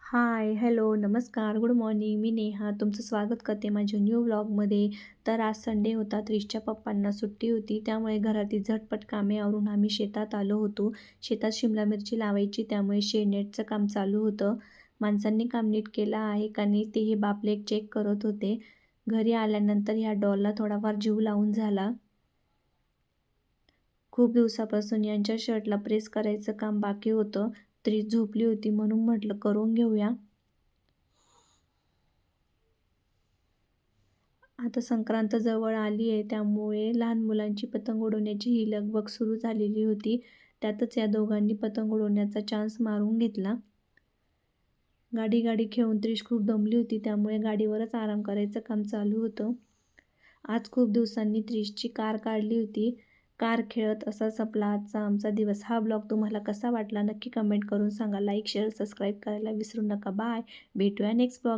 हाय, hello, नमस्कार, good morning. मी नेहा तुमचं स्वागत करते माझ्या न्यू व्लॉगमध्ये. तर आज संडे होता. त्रिशच्या पप्पांना सुट्टी होती, त्यामुळे घरातील झटपट कामे आवरून आम्ही शेतात आलो होतो. शेतात शिमला मिरची लावायची, त्यामुळे शेडनेटचं काम चालू होतं. माणसांनी काम नीट केलं आहे का नाही ते हे बापलेक चेक करत होते. घरी आल्यानंतर ह्या डॉलला थोडाफार जीव लावून झाला. खूप दिवसापासून यांच्या शर्टला प्रेस करायचं काम बाकी होतं. त्रिश झोपली होती म्हणून म्हटलं करून घेऊया. आता संक्रांत जवळ आली आहे, त्यामुळे लहान मुलांची पतंग उडवण्याची ही लगबग सुरू झालेली होती. त्यातच या दोघांनी पतंग उडवण्याचा चान्स मारून घेतला. गाडी खेळून त्रिश खूप दमली होती, त्यामुळे गाडीवरच आराम करायचं काम चालू होतं. आज खूप दिवसांनी त्रिशची कार काढली होती. कार खेळत असा संपला आजचा आमचा दिवस. हा ब्लॉग तुम्हाला कसा वाटला नक्की कमेंट करून सांगा. लाईक, शेअर, सबस्क्राईब करायला विसरू नका. बाय. भेटूया नेक्स्ट ब्लॉग.